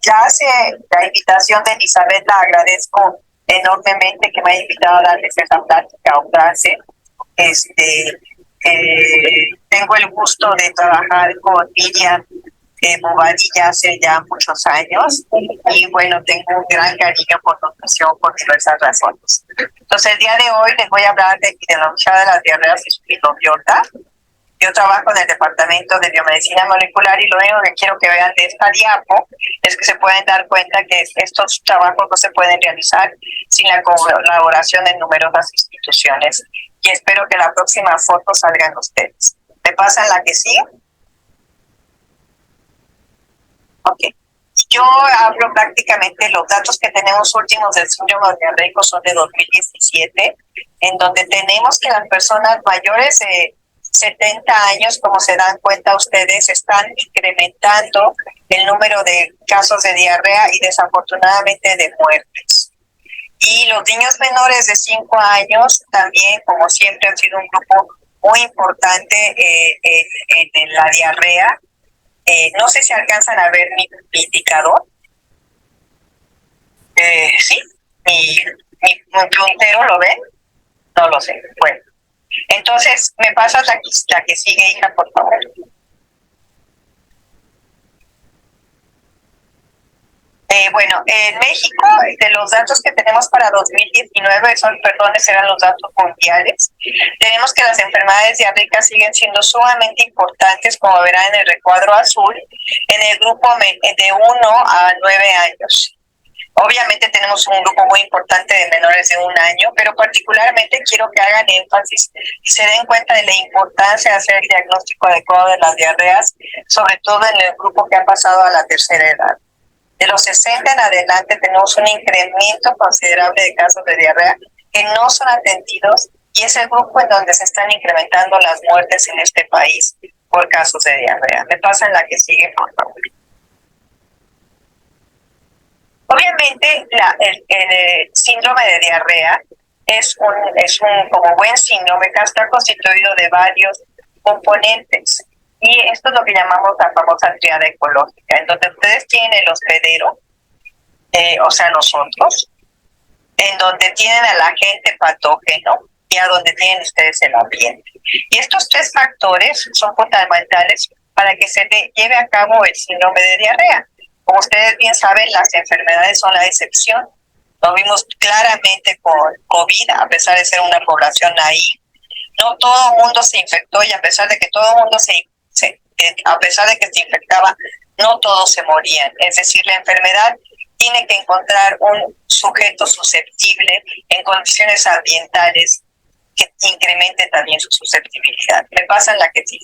ya hace la invitación de Elizabeth, la agradezco enormemente que me haya invitado a darles esa plática o clase. Tengo el gusto de trabajar con Miriam Bobadilla hace ya muchos años y bueno, tengo un gran cariño por nutrición por diversas razones. Entonces el día de hoy les voy a hablar de epidemiología de las diarreas y su microbiota. Yo trabajo en el departamento de biomedicina molecular y lo único que quiero que vean de esta diapo es que se pueden dar cuenta que estos trabajos no se pueden realizar sin la colaboración de numerosas instituciones. Y espero que la próxima foto salgan ustedes. ¿Me pasan la que sigue? Ok. Yo hablo prácticamente, los datos que tenemos últimos del síndrome diarreico son de 2017, en donde tenemos que las personas mayores de 70 años, como se dan cuenta ustedes, están incrementando el número de casos de diarrea y desafortunadamente de muertes. Y los niños menores de 5 años también, como siempre, han sido un grupo muy importante en la diarrea. No sé si alcanzan a ver mi indicador. Sí, mi puntero, ¿lo ven? No lo sé. Bueno, entonces, ¿me pasas la que sigue, hija, por favor? Bueno, en México, de los datos que tenemos para 2019, eran los datos mundiales, tenemos que las enfermedades diarreicas siguen siendo sumamente importantes, como verán en el recuadro azul, en el grupo de 1 a 9 años. Obviamente tenemos un grupo muy importante de menores de 1 año, pero particularmente quiero que hagan énfasis y se den cuenta de la importancia de hacer el diagnóstico adecuado de las diarreas, sobre todo en el grupo que ha pasado a la tercera edad. De los 60 en adelante tenemos un incremento considerable de casos de diarrea que no son atendidos y es el grupo en donde se están incrementando las muertes en este país por casos de diarrea. Me pasan la que sigue, por favor. Obviamente, el síndrome de diarrea es un como buen síndrome que está constituido de varios componentes. Y esto es lo que llamamos la famosa triada ecológica, en donde ustedes tienen el hospedero, o sea, nosotros, en donde tienen al agente patógeno y a donde tienen ustedes el ambiente. Y estos tres factores son fundamentales para que se lleve a cabo el síndrome de diarrea. Como ustedes bien saben, las enfermedades son la excepción. Lo vimos claramente con COVID, a pesar de ser una población ahí. No todo el mundo se infectó y a pesar de que todo el mundo a pesar de que se infectaba, no todos se morían. Es decir, la enfermedad tiene que encontrar un sujeto susceptible en condiciones ambientales que incrementen también su susceptibilidad. Me pasan la que sí.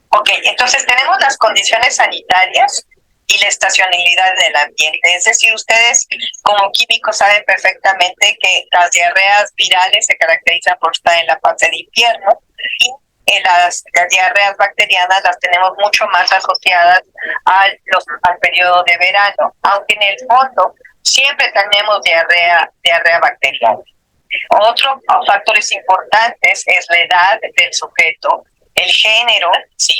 Ok, entonces tenemos las condiciones sanitarias y la estacionalidad del ambiente. Es decir, ustedes como químicos saben perfectamente que las diarreas virales se caracterizan por estar en la fase de invierno y las diarreas bacterianas las tenemos mucho más asociadas al periodo de verano, aunque en el fondo siempre tenemos diarrea bacteriana. Otros factores importantes es la edad del sujeto, el género, sí.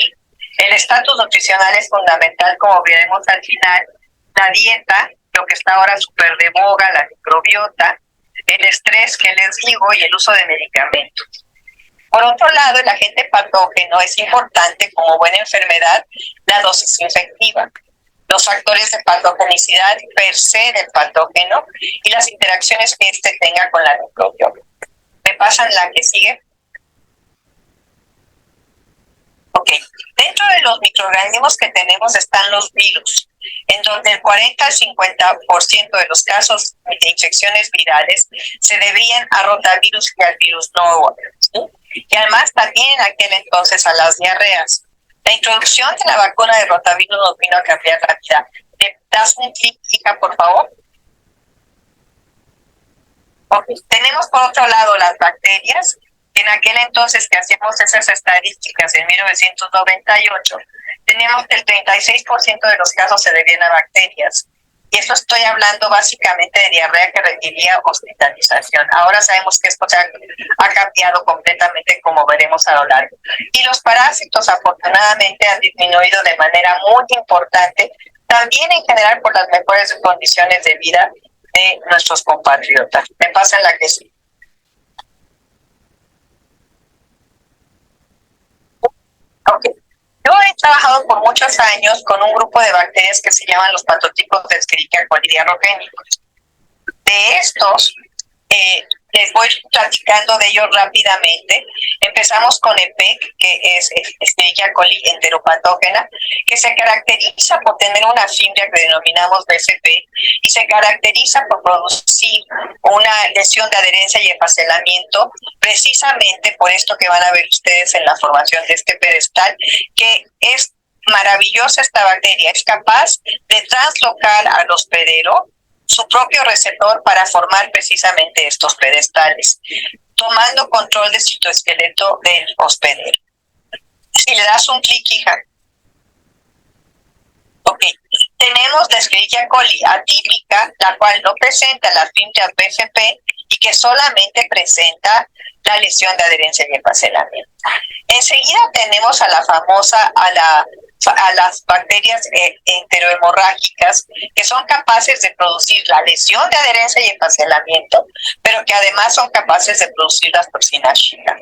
El estatus nutricional es fundamental, como veremos al final. La dieta, lo que está ahora súper de boga, la microbiota, el estrés que les digo y el uso de medicamentos. Por otro lado, el agente patógeno es importante como buena enfermedad, la dosis infectiva, los factores de patogenicidad per se del patógeno y las interacciones que éste tenga con la microbiota. ¿Me pasan la que sigue? Ok, dentro de los microorganismos que tenemos están los virus, en donde el 40 al 50% de los casos de infecciones virales se debían a rotavirus y al virus novo, ¿sí? Y además también en aquel entonces a las diarreas. La introducción de la vacuna de rotavirus nos vino a cambiar la vida. ¿Me das un clic, hija, por favor? Okay. Tenemos por otro lado las bacterias. En aquel entonces que hacíamos esas estadísticas en 1998, teníamos que el 36% de los casos se debían a bacterias. Y eso estoy hablando básicamente de diarrea que requería hospitalización. Ahora sabemos que esto ha cambiado completamente, como veremos a lo largo. Y los parásitos afortunadamente han disminuido de manera muy importante, también en general por las mejores condiciones de vida de nuestros compatriotas. Me pasa en la que sí. Okay. Yo he trabajado por muchos años con un grupo de bacterias que se llaman los patotipos de Escherichia coli diarrogénicos. De estos, les voy platicando de ellos rápidamente. Empezamos con EPEC, que es Escherichia coli enteropatógena, que se caracteriza por tener una fibra que denominamos BCP y se caracteriza por producir una lesión de adherencia y empacelamiento, precisamente por esto que van a ver ustedes en la formación de este pedestal, que es maravillosa esta bacteria, es capaz de translocar al hospedero su propio receptor para formar precisamente estos pedestales, tomando control del citoesqueleto del hospedero. Si le das un clic, hija. Ok, tenemos la Escherichia coli atípica, la cual no presenta las fibras BCP y que solamente presenta la lesión de adherencia y empacelamiento. Enseguida tenemos a la famosa, a las bacterias enterohemorrágicas, que son capaces de producir la lesión de adherencia y empacelamiento, pero que además son capaces de producir las toxinas Shiga.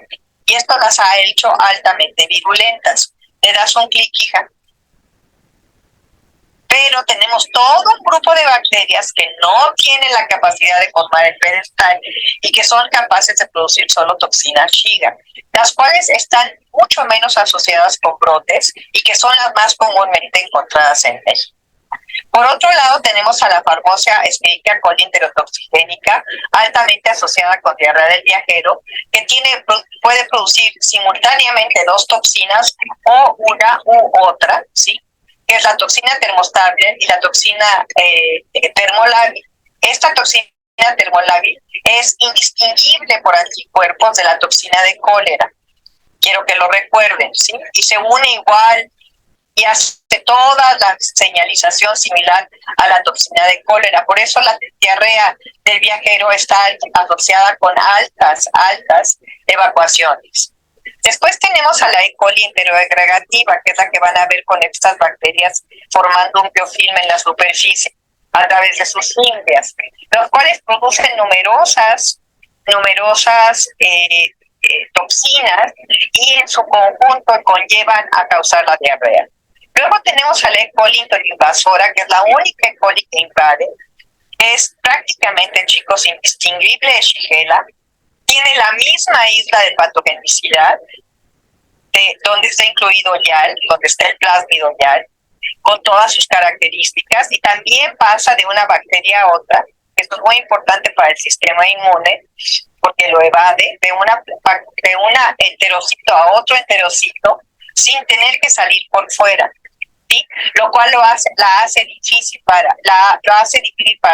Y esto las ha hecho altamente virulentas. Le das un clic, hija. Pero tenemos todo un grupo de bacterias que no tienen la capacidad de formar el pedestal y que son capaces de producir solo toxinas Shiga, las cuales están mucho menos asociadas con brotes y que son las más comúnmente encontradas en México. Por otro lado, tenemos a la famosa Escherichia coli enterotoxigénica, altamente asociada con diarrea del viajero, que puede producir simultáneamente dos toxinas o una u otra, ¿sí? Que es la toxina termoestable y la toxina termolábil. Esta toxina termolábil es indistinguible por anticuerpos de la toxina de cólera. Quiero que lo recuerden, ¿sí? Y se une igual y hace toda la señalización similar a la toxina de cólera. Por eso la diarrea del viajero está asociada con altas evacuaciones. Después tenemos a la E. coli enteroagregativa, que es la que van a ver con estas bacterias formando un biofilm en la superficie a través de sus fimbrias, los cuales producen numerosas toxinas y en su conjunto conllevan a causar la diarrea. Luego tenemos a la E. coli enteroinvasora, que es la única E. coli que invade. Es prácticamente, chicos, indistinguible de Shigella. Tiene la misma isla de patogenicidad, donde está incluido YAL, donde está el plásmido YAL, con todas sus características, y también pasa de una bacteria a otra. Esto es muy importante para el sistema inmune, porque lo evade de una enterocito a otro enterocito sin tener que salir por fuera, ¿sí? Lo cual lo hace difícil para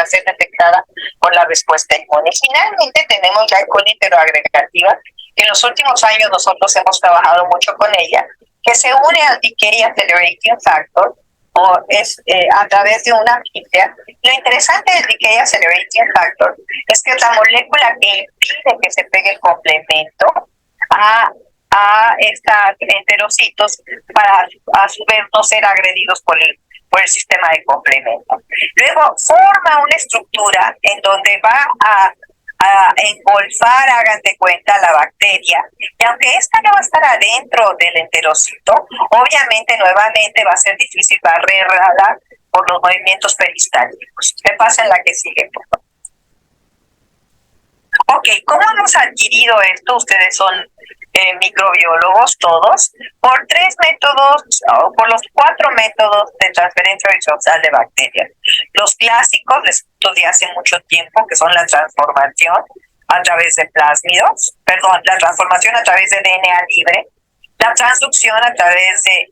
ser detectada por la respuesta inmune. Finalmente tenemos la E. coli enteroagregativa, que en los últimos años nosotros hemos trabajado mucho con ella, que se une al Decay Accelerating Factor, a través de una fibra. Lo interesante del Decay Accelerating Factor es que es la molécula que impide que se pegue el complemento a estos enterocitos para a su vez no ser agredidos por el sistema de complemento. Luego forma una estructura en donde va a engolfar, hagan de cuenta, la bacteria, y aunque esta no va a estar adentro del enterocito, obviamente nuevamente va a ser difícil barrerla por los movimientos peristálticos. Me pasa en la que sigue, por favor. Ok, ¿cómo hemos adquirido esto? Ustedes son microbiólogos todos, por 3 métodos, por los 4 métodos de transferencia horizontal de bacterias. Los clásicos, de hace mucho tiempo, que son la transformación a través de plásmidos, la transformación a través de DNA libre, la transducción a través de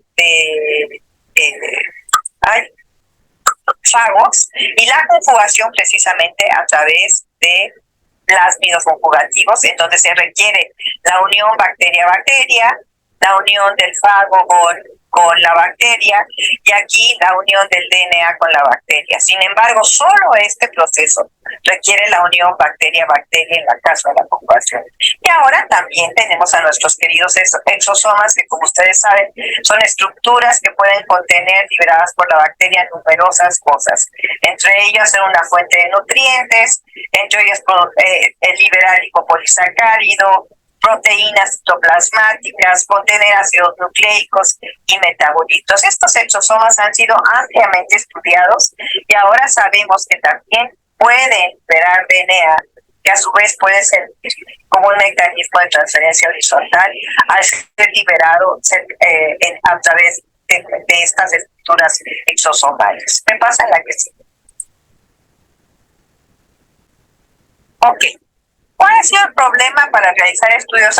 fagos, y la conjugación precisamente a través de plásmidos conjugativos, en donde se requiere la unión bacteria-bacteria, la unión del fago con con la bacteria y aquí la unión del DNA con la bacteria. Sin embargo, solo este proceso requiere la unión bacteria-bacteria en el caso de la conjugación. Y ahora también tenemos a nuestros queridos exosomas, que como ustedes saben, son estructuras que pueden contener, liberadas por la bacteria, numerosas cosas. Entre ellas, ser una fuente de nutrientes, entre ellas liberar lipopolisacárido, proteínas citoplasmáticas, contener ácidos nucleicos y metabolitos. Estos exosomas han sido ampliamente estudiados y ahora sabemos que también pueden liberar DNA, que a su vez puede ser como un mecanismo de transferencia horizontal al ser liberado a través de estas estructuras exosomales. Me pasa la que sí. Ok. ¿Cuál ha sido el problema para realizar estudios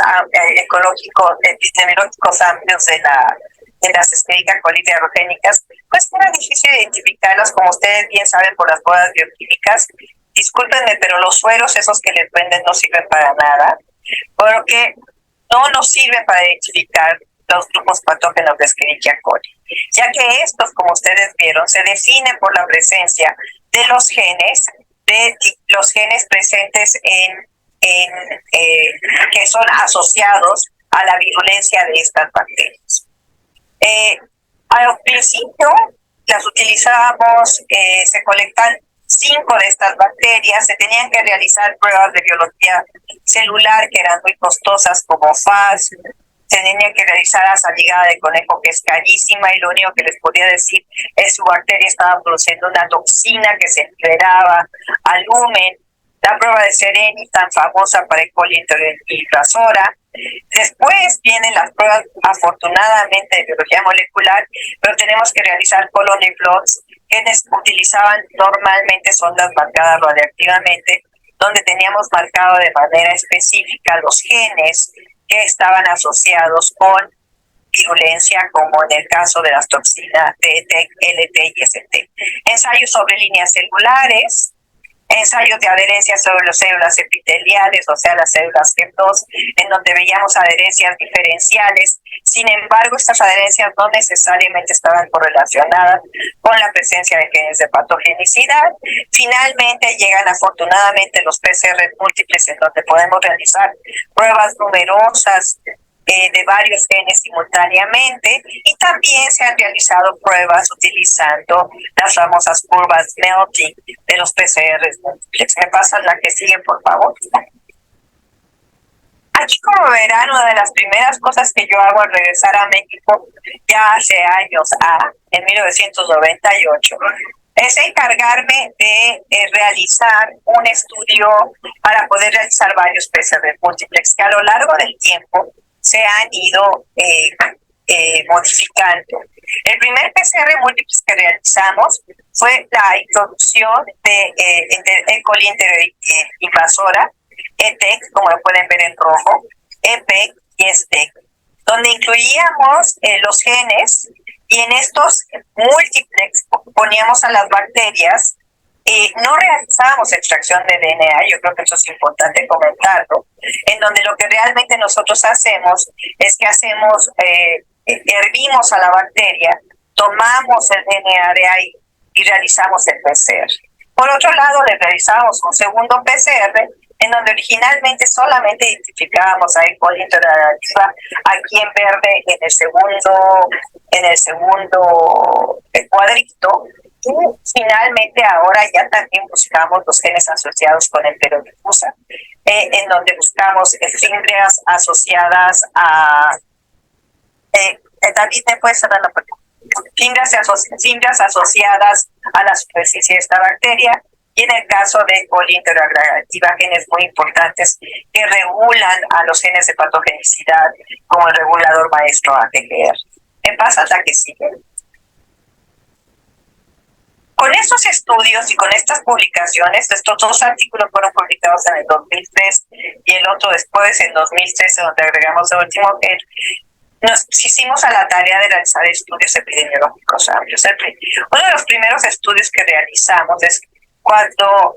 ecológicos, epidemiológicos amplios de las Escherichia coli heterogénicas? Pues era difícil identificarlas, como ustedes bien saben, por las pruebas bioquímicas. Discúlpenme, pero los sueros, esos que les venden, no sirven para nada, porque no nos sirven para identificar los grupos patógenos de Escherichia coli, ya que estos, como ustedes vieron, se definen por la presencia de los genes presentes que son asociados a la virulencia de estas bacterias. Al principio las utilizábamos, se colectan 5 de estas bacterias, se tenían que realizar pruebas de biología celular que eran muy costosas, como FAS, se tenía que realizar la ligada de conejo, que es carísima, y lo único que les podía decir es que su bacteria estaba produciendo una toxina que se liberaba al lumen. La prueba de Sereni, tan famosa para E. coli invasora. Después vienen las pruebas, afortunadamente, de biología molecular, pero tenemos que realizar colony plots, que utilizaban normalmente sondas marcadas radiactivamente, donde teníamos marcado de manera específica los genes que estaban asociados con virulencia, como en el caso de las toxinas TET, LT y ST. Ensayos sobre líneas celulares, ensayos de adherencia sobre las células epiteliales, o sea, las células G2, en donde veíamos adherencias diferenciales. Sin embargo, estas adherencias no necesariamente estaban correlacionadas con la presencia de genes de patogenicidad. Finalmente llegan afortunadamente los PCR múltiples, en donde podemos realizar pruebas numerosas de varios genes simultáneamente, y también se han realizado pruebas utilizando las famosas curvas Melting de los PCR múltiples. ¿Me pasan la que sigue, por favor? Aquí, como verán, una de las primeras cosas que yo hago al regresar a México, ya hace años, en 1998, es encargarme de realizar un estudio para poder realizar varios PCR múltiples que a lo largo del tiempo se han ido modificando. El primer PCR múltiple que realizamos fue la introducción de E. coli invasora, ETEC, como lo pueden ver en rojo, EPEC y STEC, donde incluíamos los genes, y en estos múltiples poníamos a las bacterias. No realizábamos extracción de DNA, yo creo que eso es importante comentarlo, en donde lo que realmente nosotros hacemos es que hervimos a la bacteria, tomamos el DNA de ahí y realizamos el PCR. Por otro lado, le realizamos un segundo PCR, en donde originalmente solamente identificábamos a E. coli integrativa, aquí en verde en el segundo cuadrito. Y finalmente ahora ya también buscamos los genes asociados con el enterodifusa, en donde buscamos fibras asociadas a... David, ¿me puedes dar la pregunta? Fibras asociadas a la superficie de esta bacteria, y en el caso de coli integrativa, genes muy importantes que regulan a los genes de patogenicidad, como el regulador maestro ATGR. ¿Me pasa la que sigue? Con estos estudios y con estas publicaciones, estos 2 artículos fueron publicados en el 2003 y el otro después, en 2013, donde agregamos el último, nos hicimos a la tarea de realizar estudios epidemiológicos amplios. Uno de los primeros estudios que realizamos es cuando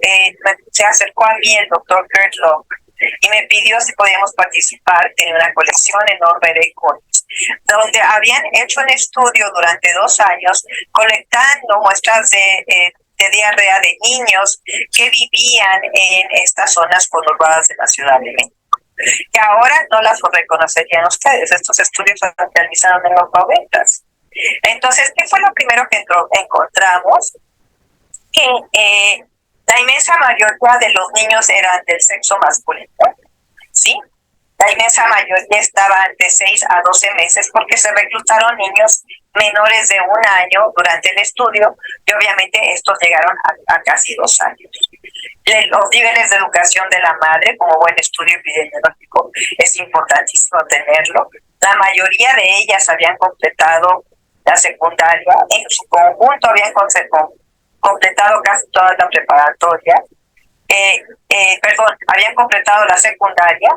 se acercó a mí el doctor Kurt Locke y me pidió si podíamos participar en una colección enorme de cómics, donde habían hecho un estudio durante 2 años colectando muestras de diarrea de niños que vivían en estas zonas conurbadas de la Ciudad de México, que ahora no las reconocerían ustedes. Estos estudios se realizaron en los 90. Entonces, ¿qué fue lo primero que encontramos? Que la inmensa mayoría de los niños eran del sexo masculino, ¿sí? La inmensa mayoría estaban de 6 a 12 meses porque se reclutaron niños menores de 1 año durante el estudio y obviamente estos llegaron a casi 2 años. Los niveles de educación de la madre, como buen estudio epidemiológico, es importantísimo tenerlo. La mayoría de ellas habían completado la secundaria, en su conjunto habían completado casi toda la preparatoria, habían completado la secundaria,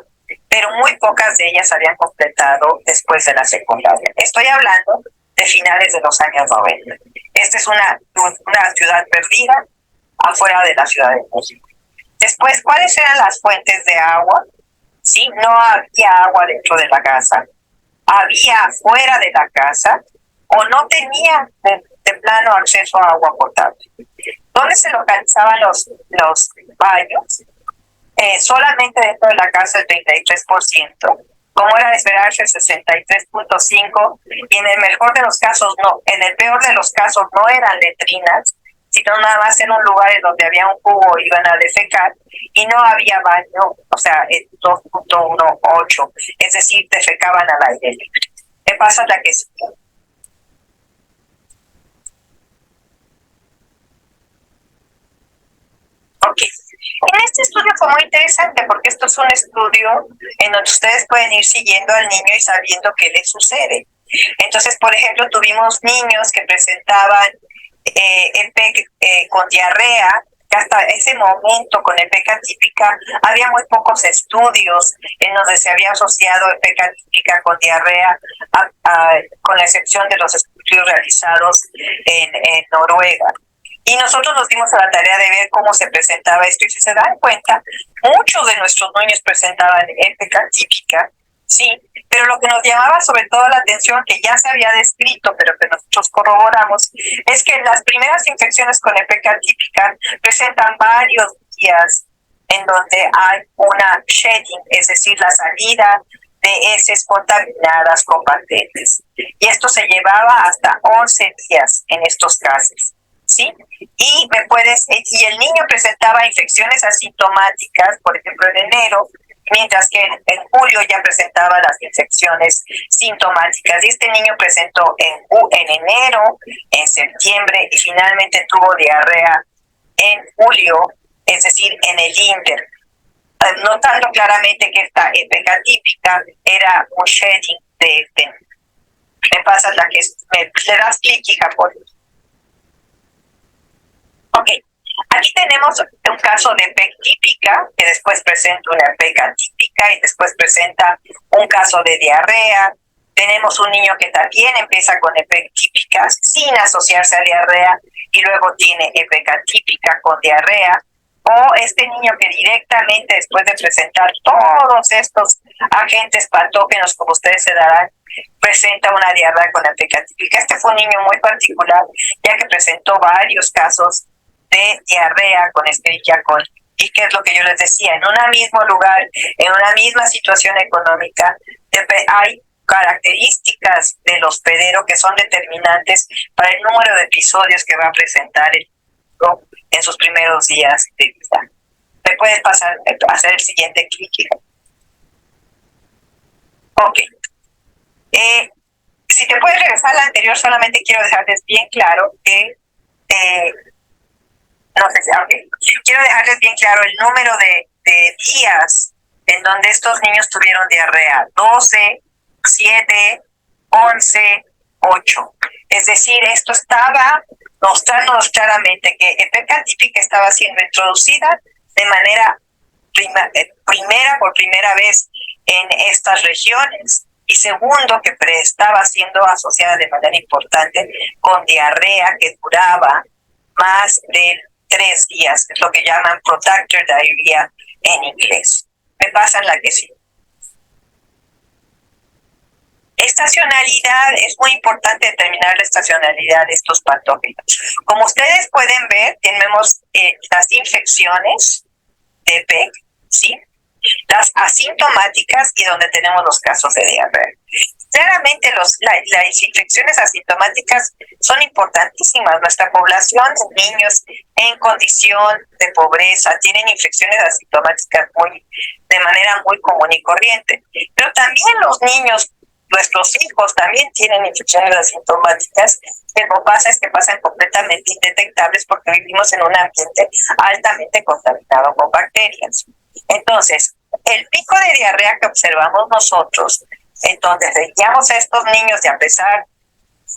pero muy pocas de ellas habían completado después de la secundaria. Estoy hablando de finales de los años 90. Esta es una ciudad perdida afuera de la Ciudad de México. Después, ¿cuáles eran las fuentes de agua? Sí, no había agua dentro de la casa, había fuera de la casa o no tenía de plano acceso a agua potable. ¿Dónde se localizaban los baños? Solamente dentro de la casa el 33%, como era de esperarse el 63.5%, y en el mejor de los casos no, en el peor de los casos no eran letrinas, sino nada más en un lugar en donde había un cubo y iban a defecar, y no había baño, o sea, 2.18, es decir, defecaban al aire libre. ¿Qué pasa la que sigue? Ok. En este estudio fue muy interesante porque esto es un estudio en donde ustedes pueden ir siguiendo al niño y sabiendo qué le sucede. Entonces, por ejemplo, tuvimos niños que presentaban EPEC con diarrea, que hasta ese momento con EPEC atípica había muy pocos estudios en donde se había asociado EPEC atípica con diarrea, con la excepción de los estudios realizados en Noruega. Y nosotros nos dimos a la tarea de ver cómo se presentaba esto, y si se dan cuenta, muchos de nuestros niños presentaban EPEC atípica, sí, pero lo que nos llamaba sobre todo la atención, que ya se había descrito, pero que nosotros corroboramos, es que las primeras infecciones con EPEC atípica presentan varios días en donde hay una shedding, es decir, la salida de heces contaminadas con bacterias. Y esto se llevaba hasta 11 días en estos casos. ¿Sí? Y el niño presentaba infecciones asintomáticas, por ejemplo, en enero, mientras que en julio ya presentaba las infecciones sintomáticas. Y este niño presentó en enero, en septiembre, y finalmente tuvo diarrea en julio, es decir, en el Inter, notando claramente que esta EPEC atípica era un shedding de este. Me pasas le das clic, hija, por favor. Ok, aquí tenemos un caso de EPEC típica, que después presenta una EPEC atípica y después presenta un caso de diarrea. Tenemos un niño que también empieza con EPEC típica sin asociarse a diarrea y luego tiene EPEC atípica con diarrea. O este niño que directamente después de presentar todos estos agentes patógenos, como ustedes se darán, presenta una diarrea con EPEC atípica. Este fue un niño muy particular, ya que presentó varios casos de diarrea con Escherichia coli. ¿Y qué es lo que yo les decía? En un mismo lugar, en una misma situación económica, hay características del hospedero que son determinantes para el número de episodios que va a presentar el niño en sus primeros días de vida. ¿Me puedes hacer el siguiente clic? Ok. Si te puedes regresar a la anterior, solamente quiero dejarles bien claro que quiero dejarles bien claro el número de días en donde estos niños tuvieron diarrea: 12, 7, 11, 8. Es decir, esto estaba mostrándonos claramente que EPEC atípica estaba siendo introducida de manera por primera vez en estas regiones, y segundo, que estaba siendo asociada de manera importante con diarrea que duraba más de 3 días, es lo que llaman protracted diarrhea en inglés. Me pasan la que sí. Estacionalidad, es muy importante determinar la estacionalidad de estos patógenos. Como ustedes pueden ver, tenemos las infecciones de PEC, ¿sí? Las asintomáticas y donde tenemos los casos de diarrea. Claramente las infecciones asintomáticas son importantísimas. Nuestra población de niños en condición de pobreza tienen infecciones asintomáticas de manera muy común y corriente. Pero también los niños, nuestros hijos, también tienen infecciones asintomáticas. Lo que pasa es que pasan completamente indetectables porque vivimos en un ambiente altamente contaminado con bacterias. Entonces, el pico de diarrea que observamos nosotros, entonces veíamos a estos niños y a pesar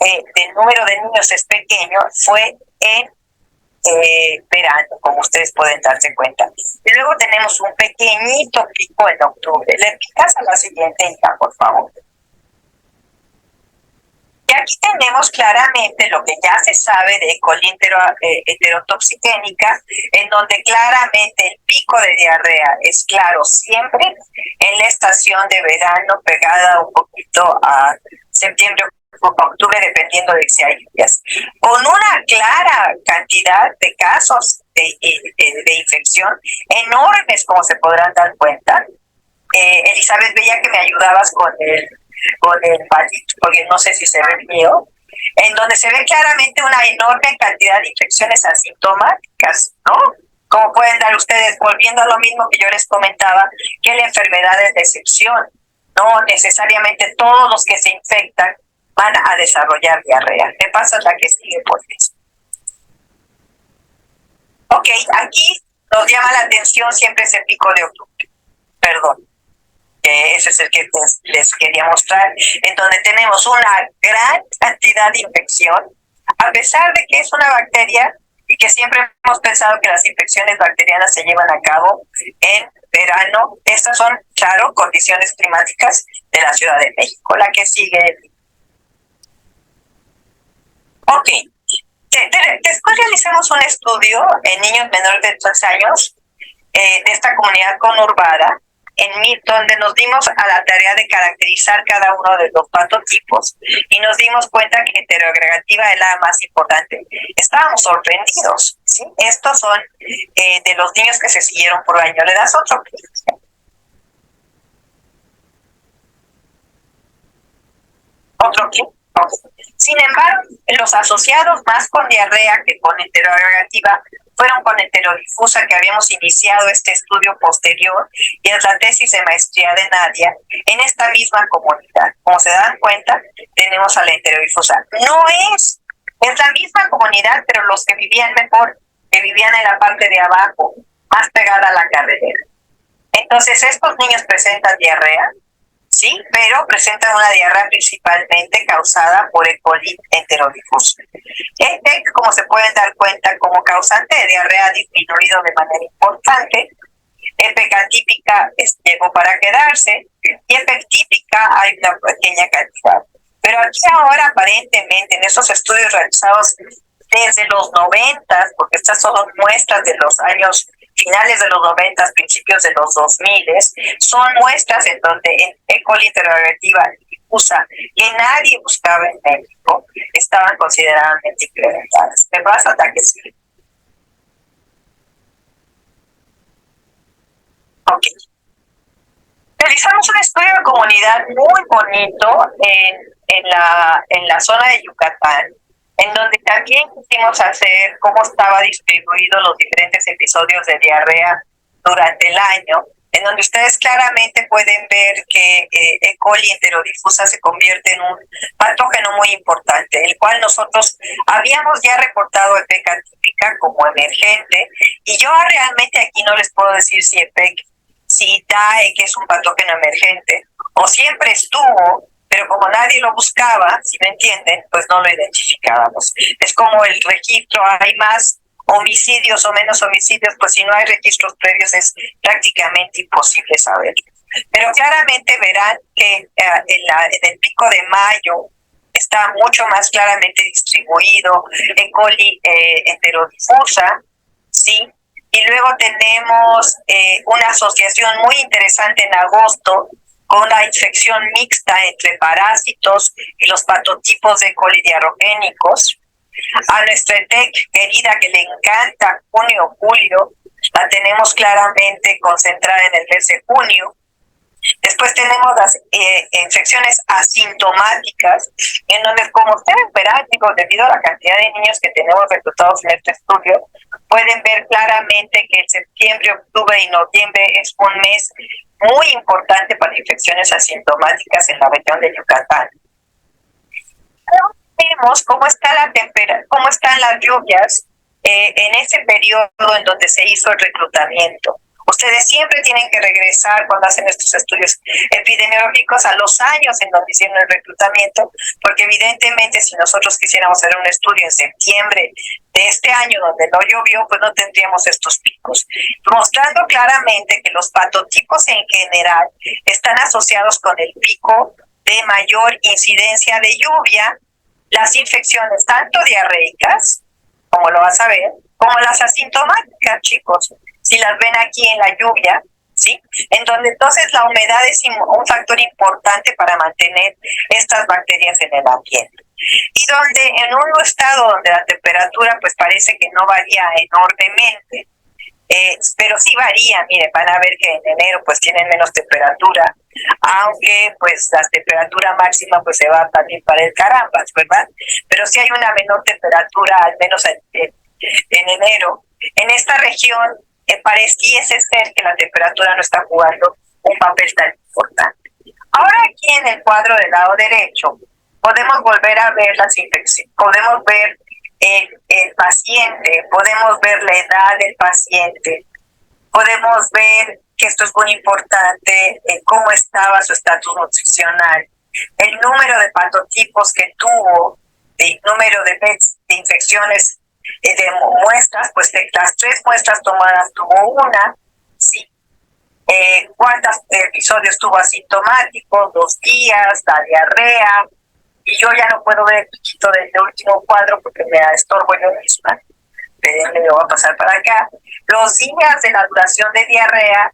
del número de niños es pequeño, fue en verano, como ustedes pueden darse cuenta. Y luego tenemos un pequeñito pico en octubre. Le picas a la siguiente hija, por favor. Y aquí tenemos claramente lo que ya se sabe de E. coli heterotoxigénica, en donde claramente el pico de diarrea es claro siempre en la estación de verano, pegada un poquito a septiembre o octubre, dependiendo de si hay lluvias, con una clara cantidad de casos de infección enormes, como se podrán dar cuenta. Elizabeth, veía que me ayudabas con el palito, porque no sé si se ve el mío, en donde se ve claramente una enorme cantidad de infecciones asintomáticas, ¿no? Como pueden dar ustedes, volviendo a lo mismo que yo les comentaba, que la enfermedad es de excepción. No necesariamente todos los que se infectan van a desarrollar diarrea. Me pasas la que sigue, por eso. Ok, aquí nos llama la atención siempre ese pico de octubre. Perdón. Ese es el que les quería mostrar, en donde tenemos una gran cantidad de infección, a pesar de que es una bacteria y que siempre hemos pensado que las infecciones bacterianas se llevan a cabo en verano. Estas son, claro, condiciones climáticas de la Ciudad de México. La que sigue. Ok. Después realizamos un estudio en niños menores de 3 años de esta comunidad conurbada, donde nos dimos a la tarea de caracterizar cada uno de los patotipos y nos dimos cuenta que heteroagregativa es la más importante. Estábamos sorprendidos, ¿sí? Estos son de los niños que se siguieron por año. ¿Le das otro? ¿Otro clic? Sin embargo, los asociados más con diarrea que con heteroagregativa fueron con heterodifusa, que habíamos iniciado este estudio posterior y es la tesis de maestría de Nadia en esta misma comunidad. Como se dan cuenta, tenemos a la heterodifusa. Es la misma comunidad, pero los que vivían mejor, que vivían en la parte de abajo, más pegada a la carretera. Entonces, estos niños presentan diarrea, sí, pero presentan una diarrea principalmente causada por E. coli enterodifuso. Este, como se pueden dar cuenta, como causante de diarrea ha disminuido de manera importante. EPEC típica llegó para quedarse y EPEC típica hay una pequeña cantidad. Pero aquí ahora aparentemente en esos estudios realizados desde los 90, porque estas son muestras de los años finales de los 90, principios de los 2000, son muestras en donde en E. coli heteroagregativa difusa, que nadie buscaba en México, estaban consideradamente incrementadas. ¿Me vas a ataque? Sí. Ok. Realizamos un estudio de comunidad muy bonito en la zona de Yucatán, en donde también quisimos hacer cómo estaba distribuido los diferentes episodios de diarrea durante el año, en donde ustedes claramente pueden ver que E. coli enterodifusa se convierte en un patógeno muy importante, el cual nosotros habíamos ya reportado EPEC atípica como emergente, y yo realmente aquí no les puedo decir si EPEC, si DAE, que es un patógeno emergente, o siempre estuvo, pero como nadie lo buscaba, si me entienden, pues no lo identificábamos. Es como el registro, hay más homicidios o menos homicidios, pues si no hay registros previos es prácticamente imposible saberlo. Pero claramente verán que en el pico de mayo está mucho más claramente distribuido E. coli enterodifusa, ¿sí? Y luego tenemos una asociación muy interesante en agosto con la infección mixta entre parásitos y los patotipos de colidiarrogénicos. A nuestra ETEC querida que le encanta junio, julio, la tenemos claramente concentrada en el mes de junio. Después tenemos las infecciones asintomáticas, en donde, como ustedes verán, digo, debido a la cantidad de niños que tenemos reclutados en este estudio, pueden ver claramente que septiembre, octubre y noviembre es un mes muy importante para infecciones asintomáticas en la región de Yucatán. Vemos cómo está la cómo están las lluvias en ese periodo en donde se hizo el reclutamiento. Ustedes siempre tienen que regresar cuando hacen estos estudios epidemiológicos a los años en donde hicieron el reclutamiento, porque evidentemente si nosotros quisiéramos hacer un estudio en septiembre de este año donde no llovió, pues no tendríamos estos picos, mostrando claramente que los patotipos en general están asociados con el pico de mayor incidencia de lluvia, las infecciones tanto diarreicas, como lo vas a ver, como las asintomáticas, chicos. Si las ven aquí en la lluvia, ¿sí? En donde entonces la humedad es un factor importante para mantener estas bacterias en el ambiente. Y donde en un estado donde la temperatura pues parece que no varía enormemente, pero sí varía, miren, van a ver que en enero pues tienen menos temperatura, aunque pues la temperatura máxima pues se va también para el caramba, ¿verdad? Pero sí hay una menor temperatura, al menos en enero. En esta región pareciese ser que la temperatura no está jugando un papel tan importante. Ahora aquí en el cuadro del lado derecho podemos volver a ver las infecciones, podemos ver el paciente, podemos ver la edad del paciente, podemos ver que esto es muy importante, cómo estaba su estatus nutricional, el número de patotipos que tuvo, el número de infecciones de muestras, pues de las 3 muestras tomadas tuvo una, sí. ¿Cuántos episodios tuvo asintomáticos? 2 días, la diarrea, y yo ya no puedo ver el piquito del último cuadro porque me estorbo yo misma. Me lo voy a pasar para acá. Los días de la duración de diarrea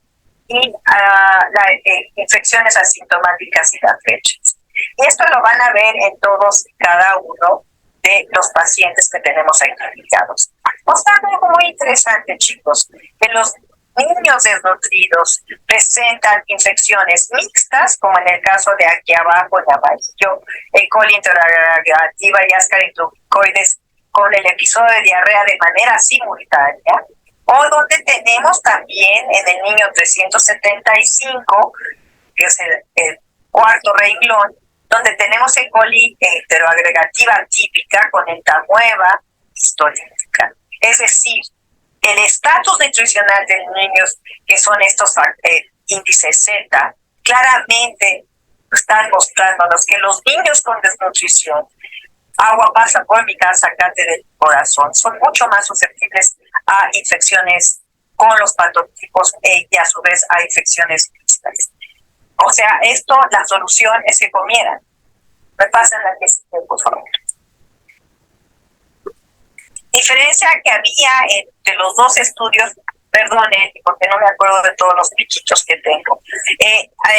y las infecciones asintomáticas y las fechas. Y esto lo van a ver en todos y cada uno de los pacientes que tenemos identificados. Mostrando algo muy interesante, chicos, que los niños desnutridos presentan infecciones mixtas, como en el caso de aquí abajo, en amarillo, E. coli interrogativa y ascarintrocoides, con el episodio de diarrea de manera simultánea, o donde tenemos también en el niño 375, que es el cuarto renglón, donde tenemos E. coli heteroagregativa típica con entamueva histolítica. Es decir, el estatus nutricional de los niños, que son estos índices Z, claramente están mostrándonos que los niños con desnutrición, agua pasa por mi casa, sacate del corazón, son mucho más susceptibles a infecciones con los patotipos y a su vez a infecciones mixtas. O sea, la solución es que comieran. Me pasan la que por favor. Diferencia que había entre los dos estudios, perdone, porque no me acuerdo de todos los piquitos que tengo.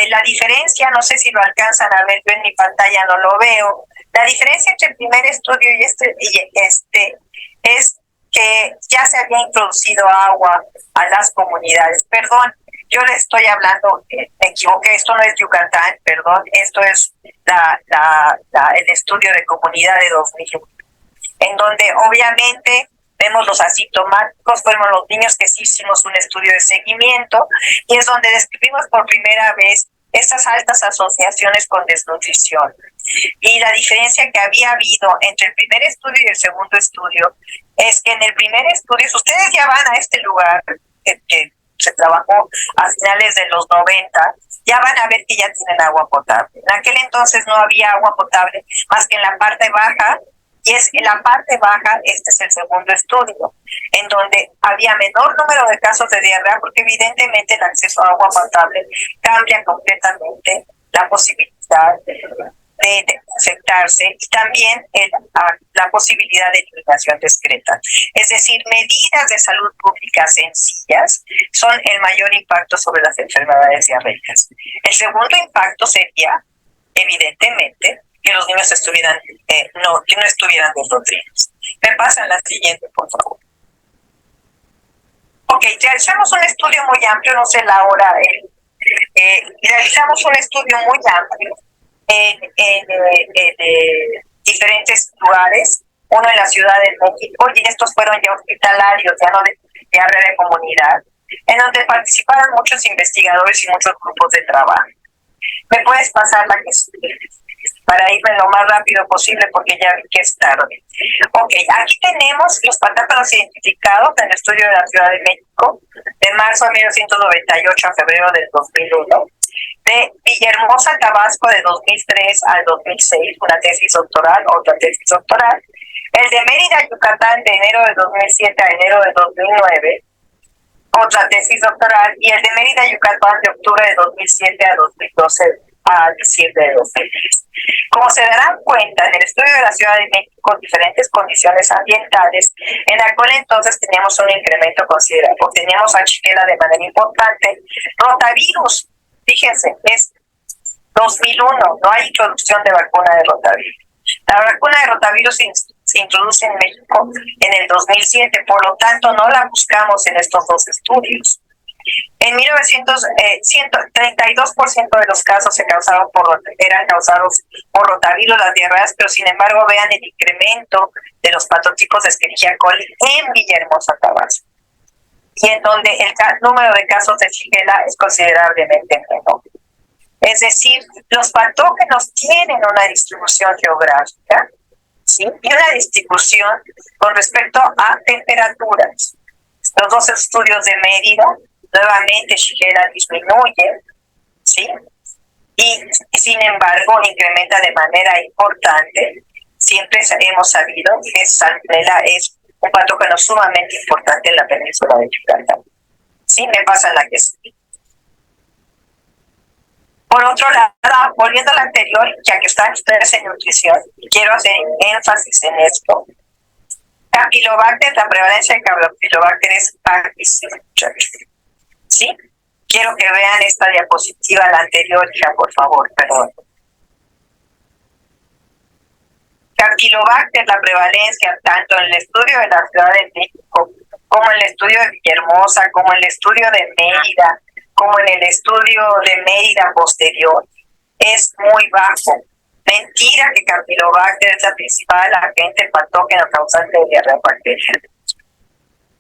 La diferencia, no sé si lo alcanzan a ver, yo en mi pantalla no lo veo. La diferencia entre el primer estudio y este es que ya se había introducido agua a las comunidades. Perdón, yo le estoy hablando, me equivoqué, esto no es Yucatán, perdón, esto es el estudio de comunidad de 2001, en donde obviamente vemos los asintomáticos, fueron los niños que sí hicimos un estudio de seguimiento, y es donde describimos por primera vez estas altas asociaciones con desnutrición. Y la diferencia que había habido entre el primer estudio y el segundo estudio es que en el primer estudio, si ustedes ya van a este lugar que se trabajó a finales de los 90, ya van a ver que ya tienen agua potable. En aquel entonces no había agua potable más que en la parte baja, y es en la parte baja, este es el segundo estudio, en donde había menor número de casos de diarrea, porque evidentemente el acceso a agua potable cambia completamente la posibilidad de de infectarse y también la posibilidad de eliminación discreta. Es decir, medidas de salud pública sencillas son el mayor impacto sobre las enfermedades diarreicas. El segundo impacto sería, evidentemente, que los niños que no estuvieran desnutridos. Me pasan la siguiente, por favor. Ok, realizamos un estudio muy amplio, no sé la hora, realizamos un estudio muy amplio en diferentes lugares, uno en la Ciudad de México, y estos fueron ya hospitalarios, ya no de área de comunidad, en donde participaron muchos investigadores y muchos grupos de trabajo. ¿Me puedes pasar la que sigue? Para irme lo más rápido posible porque ya vi que es tarde. Ok, aquí tenemos los patógenos identificados en el estudio de la Ciudad de México de marzo de 1998 a febrero del 2001, de Villahermosa, Tabasco de 2003 al 2006, una tesis doctoral, otra tesis doctoral, el de Mérida, Yucatán de enero de 2007 a enero de 2009, otra tesis doctoral, y el de Mérida, Yucatán de octubre de 2007 a 2012 a diciembre de 2010. Como se darán cuenta, en el estudio de la Ciudad de México, diferentes condiciones ambientales, en aquel entonces teníamos un incremento considerable, teníamos a Shigella de manera importante, rotavirus, fíjense, es 2001, no hay introducción de vacuna de rotavirus. La vacuna de rotavirus se introduce en México en el 2007, por lo tanto no la buscamos en estos dos estudios. En 32% de los casos eran causados por rotavirus, las diarreas, pero sin embargo vean el incremento de los patotipos de Escherichia coli en Villahermosa, Tabasco, y en donde el número de casos de Shigella es considerablemente menor. Es decir, los patógenos tienen una distribución geográfica, ¿sí? Y una distribución con respecto a temperaturas. Los dos estudios de Mérida, nuevamente Shigella disminuye, ¿sí? Y sin embargo incrementa de manera importante. Siempre hemos sabido que Salmonella es un patógeno sumamente importante en la península de Yucatán. ¿Sí? Me pasa la que sigue. Por otro lado, volviendo a la anterior, ya que están ustedes en nutrición, quiero hacer énfasis en esto. Campylobacter, la prevalencia de Campylobacter es bajísima. ¿Sí? Quiero que vean esta diapositiva, la anterior, hija, por favor, perdón. Campylobacter, la prevalencia, tanto en el estudio de la Ciudad de México, como en el estudio de Villahermosa, como en el estudio de Mérida, como en el estudio de Mérida posterior, es muy bajo. Mentira que Campylobacter es la principal agente patógeno causante de diarrea bacteriana.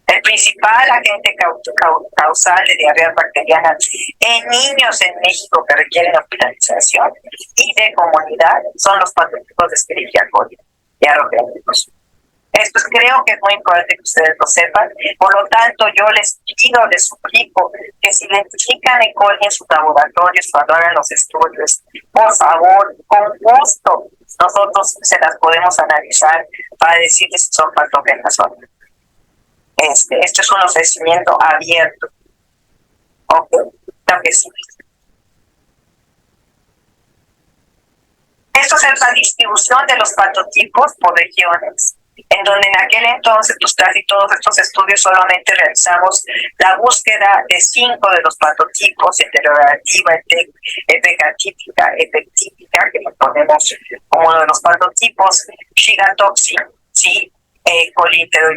El principal agente causal de diarrea bacteriana en niños en México que requieren hospitalización y de comunidad son los patotipos de Escherichia coli y arrogenicos. Esto creo que es muy importante que ustedes lo sepan. Por lo tanto, yo les pido, les suplico que si identifican E. coli en sus laboratorios cuando hagan los estudios, por favor, con gusto, nosotros se las podemos analizar para decirles si son patógenas o no. Esto es un ofrecimiento abierto. Ok, claro que sí. Esto es la distribución de los patotipos por regiones, en donde en aquel entonces, pues casi todos estos estudios solamente realizamos la búsqueda de 5 de los patotipos: heteroreactiva, epecatípica, epectípica, que lo ponemos como uno de los patotipos, Shiga toxin, sí, colítero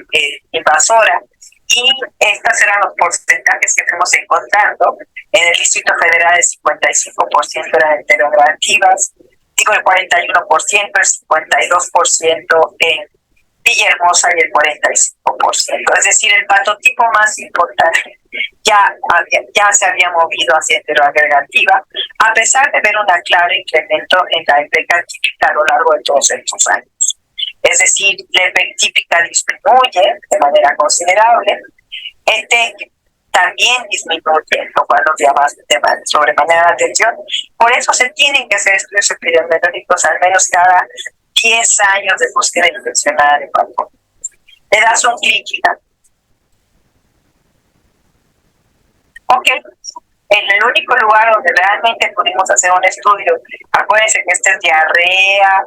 invasora, y estos eran los porcentajes que fuimos encontrando. En el Distrito Federal el 55% eran heteroreactivas, digo el 41%, el 52% en Villahermosa y el 45%. Es decir, el patotipo más importante ya se había movido hacia heteroagregativa, a pesar de ver un claro incremento en la epecatípica a lo largo de todos estos años. Es decir, la epecatípica disminuye de manera considerable, también disminuye, lo cual nos llama de sobremanera la atención. Por eso se tienen que hacer estudios epidemiológicos al menos cada 10 años de búsqueda intencionada de patógenos. Le das un clic, hija. Ok, En el único lugar donde realmente pudimos hacer un estudio, acuérdense que esta es diarrea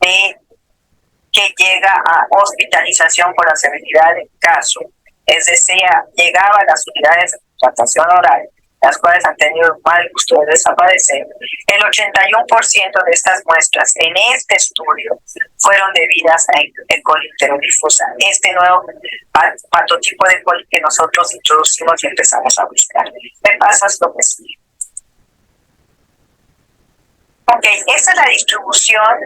que llega a hospitalización por la severidad del caso, es decir, llegaba a las unidades de tratación oral, las cuales han tenido el mal gusto de desaparecer. El 81% de estas muestras en este estudio fueron debidas a E. coli enterodifusa, este nuevo patotipo de coli que nosotros introducimos y empezamos a buscar. ¿Me pasas lo que sigue? Ok, esta es la distribución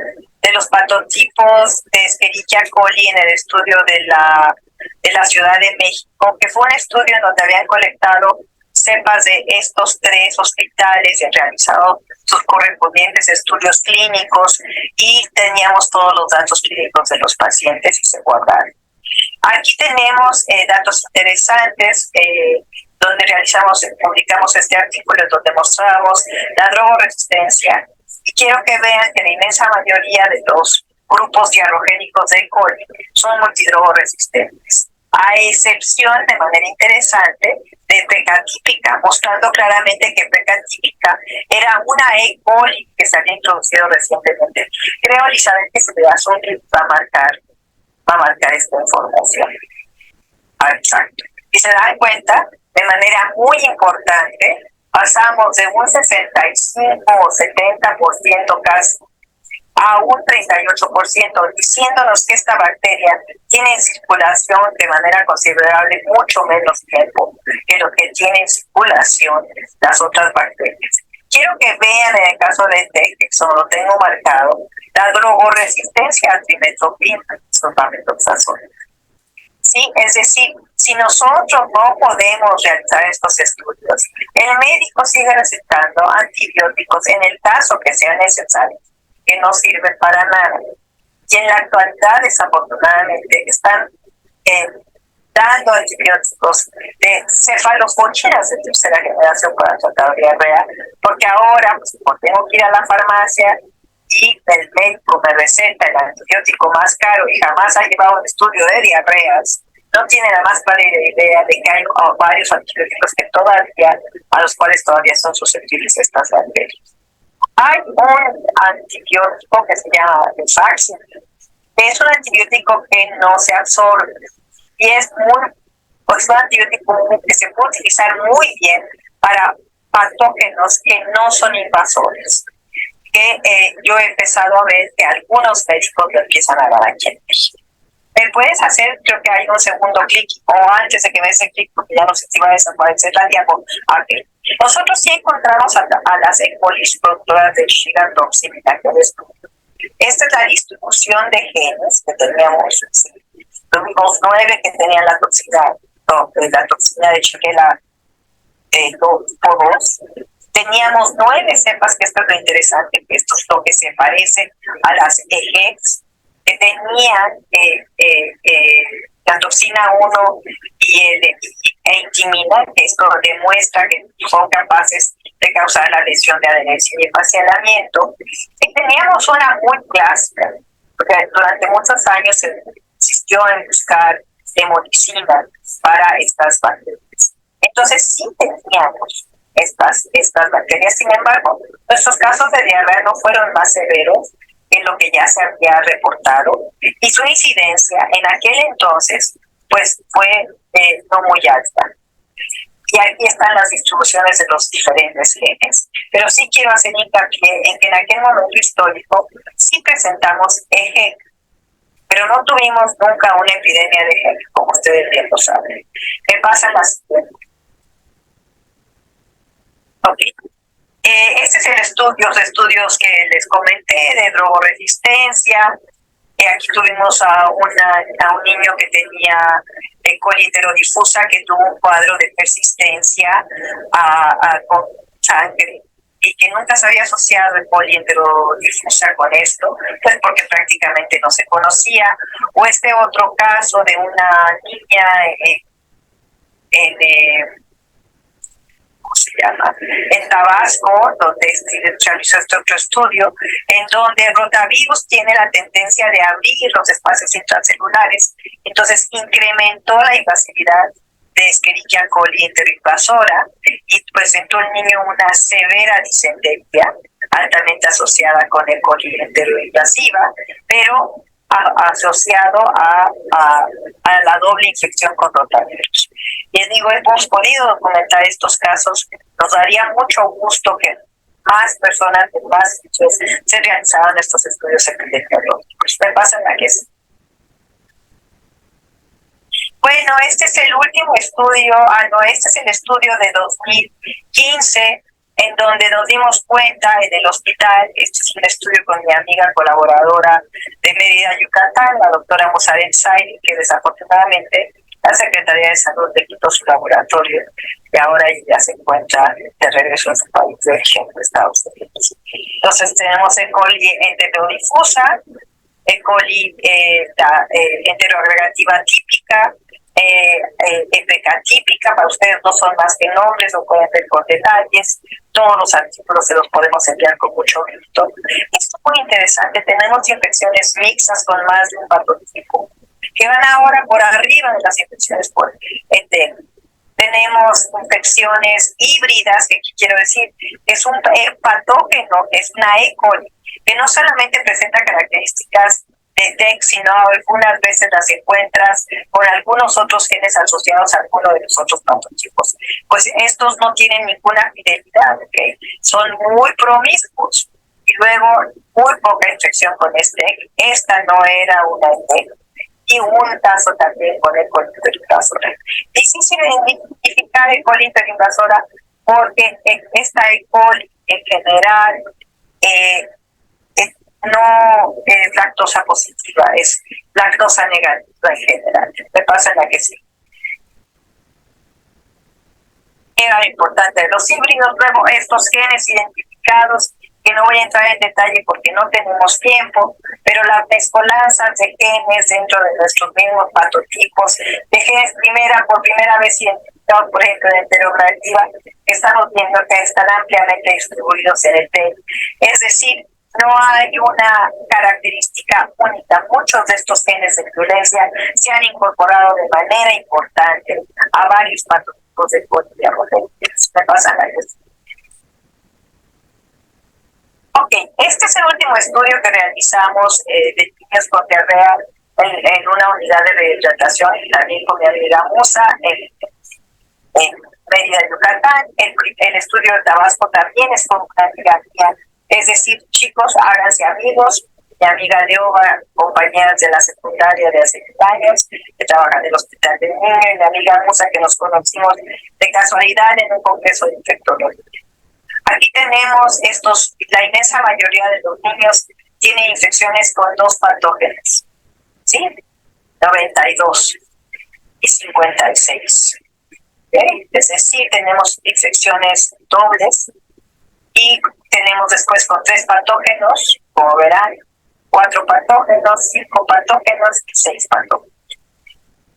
de los patotipos de Escherichia coli en el estudio de la Ciudad de México, que fue un estudio en donde habían colectado cepas de estos 3 hospitales y han realizado sus correspondientes estudios clínicos y teníamos todos los datos clínicos de los pacientes y se guardaron. Aquí tenemos datos interesantes donde publicamos este artículo donde mostramos la drogoresistencia. Y quiero que vean que la inmensa mayoría de los grupos diarrogénicos de E. coli son multidrogoresistentes, a excepción, de manera interesante, de PK típica, mostrando claramente que PK típica era una E. coli que se había introducido recientemente. Creo, Elizabeth, que se le da un clip va a marcar esta información. Exacto. Y se dan cuenta, de manera muy importante, pasamos de un 65 o 70% casi a un 38%, diciéndonos que esta bacteria tiene en circulación de manera considerable mucho menos tiempo que lo que tiene en circulación las otras bacterias. Quiero que vean en el caso de Tectexon, lo tengo marcado, la drogoresistencia al trimetoprim, sulfamethoxazol. Sí, es decir, si nosotros no podemos realizar estos estudios, el médico sigue recetando antibióticos en el caso que sea necesario, que no sirven para nada. Y en la actualidad, desafortunadamente, están dando antibióticos de cefalosporinas de tercera generación para tratar diarrea, porque ahora pues, tengo que ir a la farmacia y el médico me receta el antibiótico más caro y jamás ha llevado un estudio de diarreas, no tiene la más clara idea de que hay varios antibióticos a los cuales todavía son susceptibles estas bacterias. Hay un antibiótico que se llama Rifaximin, que es un antibiótico que no se absorbe y es un antibiótico que se puede utilizar muy bien para patógenos que no son invasores, que yo he empezado a ver que algunos médicos lo empiezan a dar aquí en México. ¿Me puedes hacer, creo que hay un segundo clic, o antes de que me des el clic, porque ya no sé si va a desaparecer la diapositiva? Okay. Nosotros sí encontramos a las E. coli productoras de Shiga toxin en aquel estudio. Esta es la distribución de genes que teníamos. Tuvimos 9 que tenían la toxina de Shigella 2. Teníamos 9 cepas, que esto es lo interesante, que esto es lo que se parece a las EGEX, que tenían la toxina 1 e intimina, que esto demuestra que son capaces de causar la lesión de adherencia y espaciamiento. Y teníamos una muy clásica, porque durante muchos años se insistió en buscar hemolicina para estas bacterias. Entonces sí teníamos estas bacterias. Sin embargo, nuestros casos de diarrea no fueron más severos que lo que ya se había reportado y su incidencia en aquel entonces pues fue no muy alta. Y aquí están las distribuciones de los diferentes genes. Pero sí quiero hacer hincapié en que en aquel momento histórico sí presentamos EGEC, pero no tuvimos nunca una epidemia de EGEC, como ustedes bien lo saben. Me pasan las... Ok. Este es el los estudios que les comenté de drogoresistencia. Aquí tuvimos a un niño que tenía E. coli enterodifusa, que tuvo un cuadro de persistencia con sangre y que nunca se había asociado E. coli enterodifusa con esto, pues porque prácticamente no se conocía. O este otro caso de una niña ¿cómo se llama? En Tabasco, donde se realizó este otro estudio, en donde el rotavirus tiene la tendencia de abrir los espacios intracelulares, entonces incrementó la invasividad de Escherichia coli enteroinvasora, y pues en un niño una severa disentería altamente asociada con E. coli enteroinvasiva, pero asociado a la doble infección con rotavirus. Les digo, hemos podido documentar estos casos. Nos daría mucho gusto que más personas de más sitios se realizaran estos estudios epidemiológicos. Me pasa la que sí. Bueno, este es el último estudio, este es el estudio de 2015, en donde nos dimos cuenta en el hospital. Este es un estudio con mi amiga colaboradora de Mérida, Yucatán, la doctora Musaren Sairi, que desafortunadamente la Secretaría de Salud le quitó su laboratorio y ahora ya se encuentra de regreso en su país de origen, Estados Unidos. Entonces tenemos E. coli enterodifusa, E. coli enteroagregativa típica, EPK típica. Para ustedes no son más que nombres, lo pueden ver con detalles. Todos los artículos se los podemos enviar con mucho gusto. Esto es muy interesante. Tenemos infecciones mixtas con más de un patótipo que van ahora por arriba de las infecciones por ET. Tenemos infecciones híbridas, que quiero decir, es un patógeno, es una E. coli, que no solamente presenta características de TEC, sino algunas veces las encuentras con algunos otros genes asociados a alguno de los otros patotipos. Pues estos no tienen ninguna fidelidad, ¿okay? Son muy promiscuos y luego muy poca infección con este. Esta no era una TEC, y un caso también con E. coli interinvasora. Difícil de identificar E. coli interinvasora porque esta E. coli en general no es lactosa positiva, es lactosa negativa en general. Me pasa la que sí. Era importante los híbridos, luego estos genes identificados, que no voy a entrar en detalle porque no tenemos tiempo, pero las mezcolanzas de genes dentro de nuestros mismos patotipos, de genes por primera vez identificados, por ejemplo, en enterogradiva, estamos viendo que están ampliamente distribuidos en el PET. Es decir, no hay una característica única. Muchos de estos genes de violencia se han incorporado de manera importante a varios patotipos de colidiarrodentis. Me pasa la vez. Ok, este es el último estudio que realizamos de niños con diarrea en una unidad de rehidratación, también con mi amiga Musa, en Mérida, Yucatán. El estudio de Tabasco también es con una amiga mía. Es decir, chicos, háganse amigos. Mi amiga Leoba, compañeras de la secundaria de hace 10 años, que trabaja en el Hospital del Niño, y mi amiga Musa, que nos conocimos de casualidad en un congreso de infectología. Aquí tenemos la inmensa mayoría de los niños tiene infecciones con 2 patógenos, ¿sí? 92 y 56. ¿Okay? Es decir, tenemos infecciones dobles y tenemos después con 3 patógenos, como verán, 4 patógenos, 5 patógenos y 6 patógenos.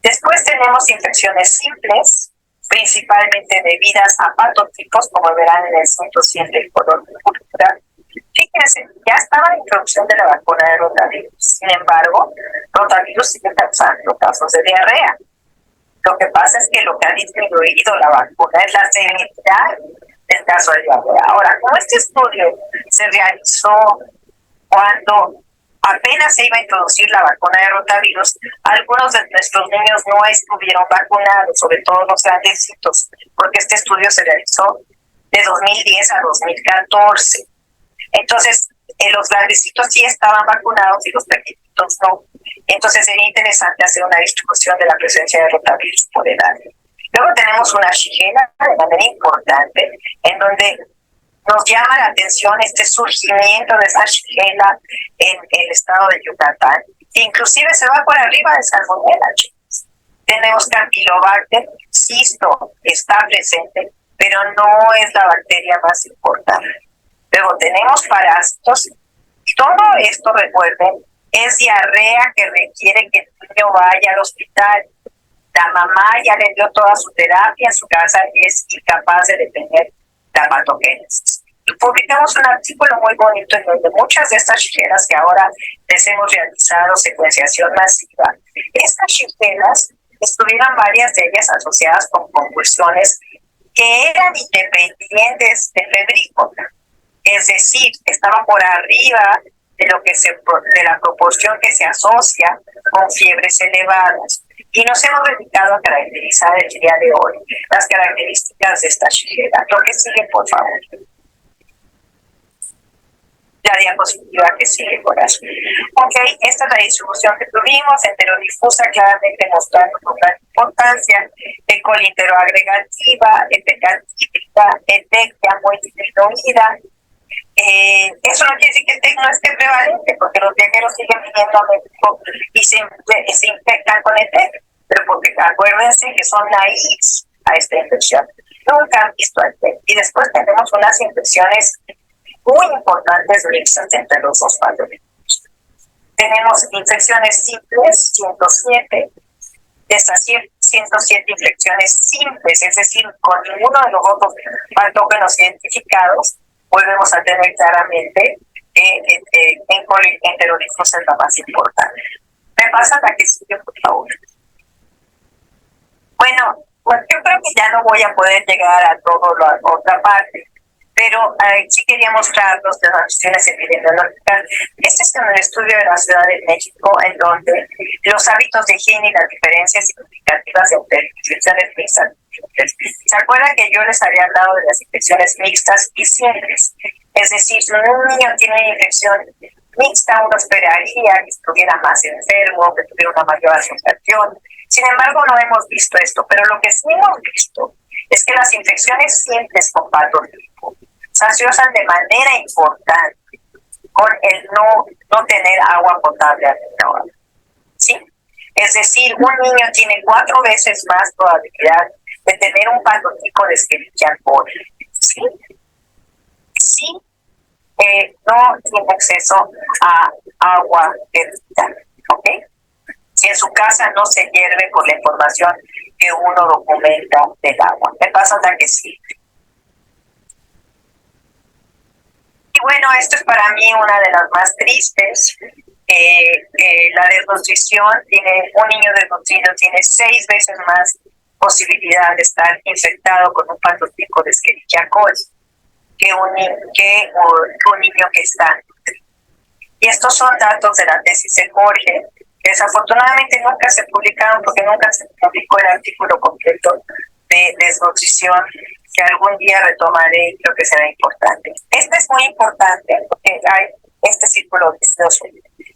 Después tenemos infecciones simples, principalmente debidas a patotipos, como verán en el centro 100 del color púrpura. Fíjense, ya estaba la introducción de la vacuna de rotavirus. Sin embargo, rotavirus sigue causando casos de diarrea. Lo que pasa es que lo que ha disminuido la vacuna es la severidad del caso de diarrea. Ahora, como este estudio se realizó cuando apenas se iba a introducir la vacuna de rotavirus, algunos de nuestros niños no estuvieron vacunados, sobre todo los grandecitos, porque este estudio se realizó de 2010 a 2014. Entonces, los grandecitos sí estaban vacunados y los pequeñitos no. Entonces, sería interesante hacer una distribución de la presencia de rotavirus por edad. Luego tenemos una shigella de manera importante, en donde nos llama la atención este surgimiento de esta shigella en el estado de Yucatán. Inclusive se va por arriba de salmonella, chicos. Tenemos Campylobacter, cisto, está presente, pero no es la bacteria más importante. Luego tenemos parásitos. Todo esto, recuerden, es diarrea que requiere que el niño vaya al hospital. La mamá ya le dio toda su terapia, en su casa es incapaz de detener la patogénesis. Publicamos un artículo muy bonito en donde muchas de estas shigellas que ahora les hemos realizado secuenciación masiva, estas shigellas estuvieron varias de ellas asociadas con convulsiones que eran independientes de febrícula, es decir, estaban por arriba de lo que de la proporción que se asocia con fiebres elevadas. Y nos hemos dedicado a caracterizar el día de hoy las características de esta Shigella. Lo que sigue, por favor. La diapositiva que sigue, corazón. Ok, esta es la distribución que tuvimos, enterodifusa, claramente mostrando con gran importancia, coliteroagregativa, etecatípica, etectia muy disminuida. Eso no quiere decir que el TEC no esté prevalente, porque los viajeros siguen viniendo a México y se infectan con el TEC, pero porque acuérdense que son naíves a esta infección. Nunca han visto el TEC. Y después tenemos unas infecciones muy importantes mixtas entre los dos patógenos. Tenemos infecciones simples, 107, de estas 107 infecciones simples, es decir, con ninguno de los otros patógenos identificados, volvemos a tener claramente que enterodifusa es la más importante. ¿Me pasa la que sigue, por favor? Bueno, yo creo que ya no voy a poder llegar a toda la otra parte, pero sí quería mostrarlos de las acciones epidemiológicas. Este es un estudio de la Ciudad de México, en donde los hábitos de higiene y las diferencias significativas entre infecciones mixtas. ¿Se acuerdan que yo les había hablado de las infecciones mixtas y simples? Es decir, si un niño tiene una infección mixta, uno esperaría que estuviera más enfermo, que tuviera una mayor asociación. Sin embargo, no hemos visto esto, pero lo que sí hemos visto es que las infecciones simples con patógeno se asocian de manera importante con el no tener agua potable adecuada. ¿Sí? Es decir, un niño tiene 4 veces más probabilidad de tener un patótico de Escherichia coli. ¿Sí? Sí, no tiene acceso a agua bendita. ¿Ok? Si en su casa no se hierve con la información que uno documenta del agua. Me pasa hasta que sí. Y bueno, esto es para mí una de las más tristes. La desnutrición, un niño desnutrido tiene 6 veces más posibilidad de estar infectado con un patótico de Escherichia coli que un niño que está nutrido. Y estos son datos de la tesis de Jorge, que desafortunadamente nunca se publicaron porque nunca se publicó el artículo completo de desnutrición, que algún día retomaré y creo que será importante. Este es muy importante porque hay este círculo vicioso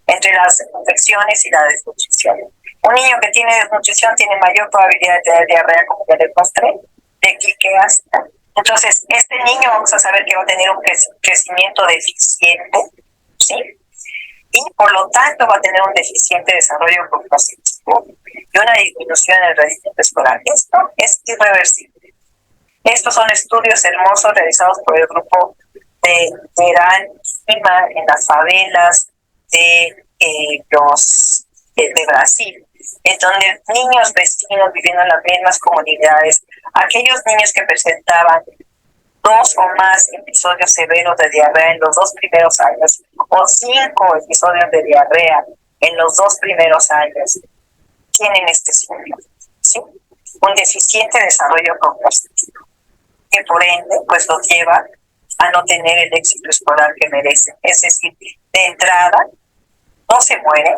entre las infecciones y la desnutrición. Un niño que tiene desnutrición tiene mayor probabilidad de tener diarrea, como ya les mostré, de clique ácida. Entonces, este niño vamos a saber que va a tener un crecimiento deficiente, ¿sí? Y por lo tanto va a tener un deficiente desarrollo cognitivo y una disminución en el rendimiento escolar. Esto es irreversible. Estos son estudios hermosos realizados por el grupo de Irán en las favelas de Brasil, en donde niños vecinos viviendo en las mismas comunidades, aquellos niños que presentaban 2 o más episodios severos de diarrea en los 2 primeros años o 5 episodios de diarrea en los 2 primeros años tienen este síndrome, ¿sí? Un deficiente desarrollo cognitivo, que por ende pues los lleva a no tener el éxito escolar que merecen. Es decir, de entrada no se mueren,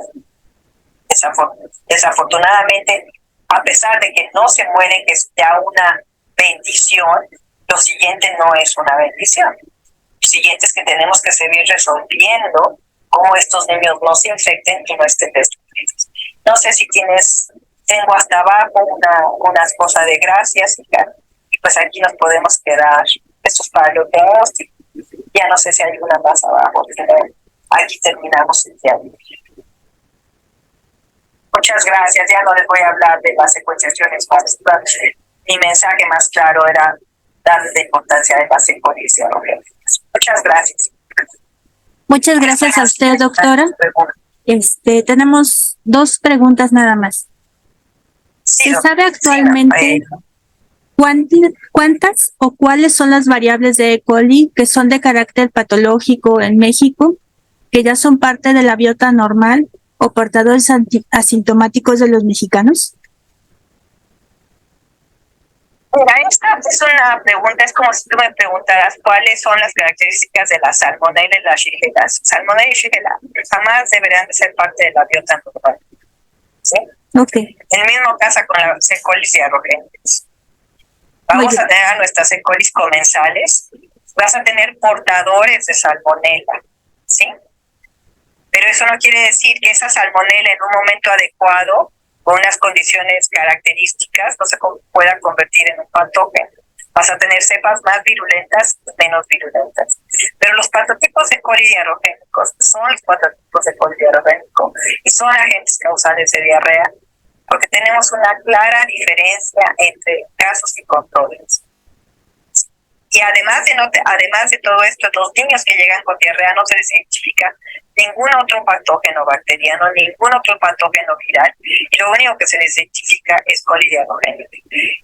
desafortunadamente, a pesar de que no se mueren, que es ya una bendición, lo siguiente no es una bendición. Lo siguiente es que tenemos que seguir resolviendo cómo estos niños no se infecten y no estén destruidos. No sé si tengo hasta abajo unas cosas de gracias y pues aquí nos podemos quedar. Esto es para los diagnósticos. Ya no sé si hay una más abajo, pero aquí terminamos el diagnóstico. Muchas gracias. Ya no les voy a hablar de las secuenciaciones más. Mi mensaje más claro era darle la importancia de las secuenciaciones. Muchas gracias. Muchas gracias a usted, doctora. Tenemos 2 preguntas nada más. Sí, ¿se sabe actualmente cuántas o cuáles son las variables de E. coli que son de carácter patológico en México, que ya son parte de la biota normal o portadores asintomáticos de los mexicanos? Mira, esta es una pregunta, es como si tú me preguntaras cuáles son las características de la salmonella y la shigella. Salmonella y shigella jamás deberían de ser parte de la dieta normal. ¿Sí? Okay. El mismo pasa con las E. coli aerugentes. Muy Vamos bien. a tener a nuestras E. coli comensales, vas a tener portadores de salmonella, ¿sí? Pero eso no quiere decir que esa salmonella en un momento adecuado, con unas condiciones características, no se pueda convertir en un patógeno. Vas a tener cepas más virulentas, menos virulentas. Pero los patotipos de coli diarrogénicos son los patotipos de coli diarrogénico y son agentes causales de diarrea, porque tenemos una clara diferencia entre casos y controles. Y además de todo esto, los niños que llegan con diarrea no se les identifica ningún otro patógeno bacteriano, ningún otro patógeno viral, y lo único que se les identifica es coli diarrogénica.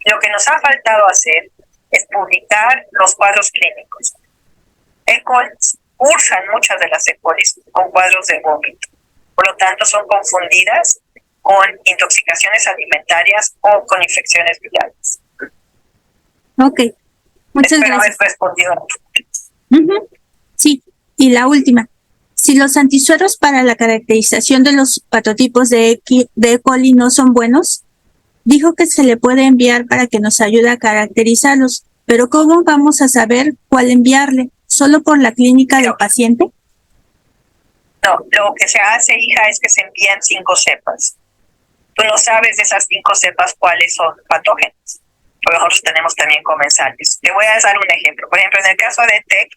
Lo que nos ha faltado hacer es publicar los cuadros clínicos. E. coli cursan muchas de las E. coli con cuadros de vómito, por lo tanto son confundidas con intoxicaciones alimentarias o con infecciones virales. Ok. Muchas Espero gracias. haber respondido. Sí, y la última. Si los antisueros para la caracterización de los patotipos de E. coli no son buenos, dijo que se le puede enviar para que nos ayude a caracterizarlos, pero ¿cómo vamos a saber cuál enviarle? ¿Solo por la clínica del paciente? No, lo que se hace, hija, es que se envían 5 cepas. Tú no sabes de esas 5 cepas cuáles son patógenos. Porque nosotros tenemos también comensales. Te voy a dar un ejemplo. Por ejemplo, en el caso de TEC,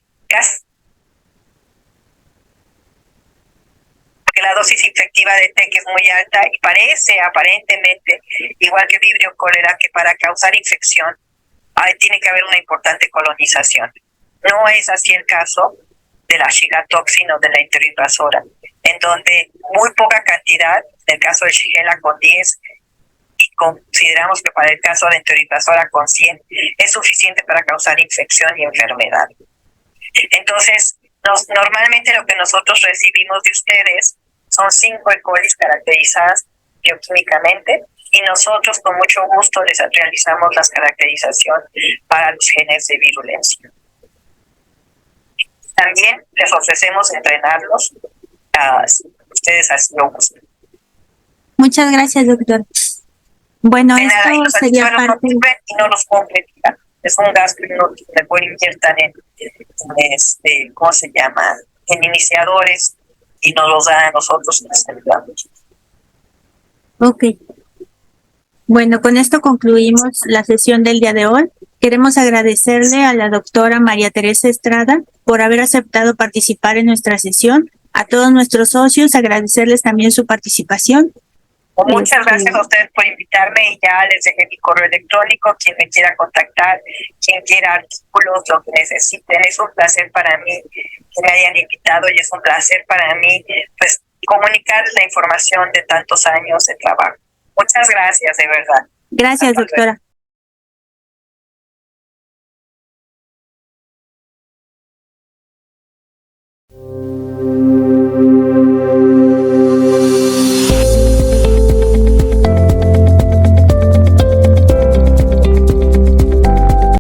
que la dosis infectiva de TEC es muy alta y parece aparentemente, igual que Vibrio cólera, que para causar infección tiene que haber una importante colonización. No es así el caso de la Shiga toxina o de la enteroinvasora, en donde muy poca cantidad, en el caso de Shigella con 10, y consideramos que para el caso de enteroinvasora con 100 es suficiente para causar infección y enfermedad. Entonces, normalmente lo que nosotros recibimos de ustedes son 5 E. coli caracterizadas bioquímicamente y nosotros con mucho gusto les realizamos la caracterización para los genes de virulencia. También les ofrecemos entrenarlos si ustedes así lo gustan. Muchas gracias, doctor. Bueno, de nada, esto sería parte... y no los completan. Es un gasto inútil. Después inviertan en ¿cómo se llama? En iniciadores y nos los dan a nosotros y les ayudamos. Ok. Bueno, con esto concluimos la sesión del día de hoy. Queremos agradecerle a la doctora María Teresa Estrada por haber aceptado participar en nuestra sesión. A todos nuestros socios, agradecerles también su participación. Muchas gracias a ustedes por invitarme y ya les dejé mi correo electrónico, quien me quiera contactar, quien quiera artículos, lo que necesiten. Es un placer para mí que me hayan invitado y es un placer para mí pues comunicarles la información de tantos años de trabajo. Muchas gracias, de verdad. Gracias, doctora.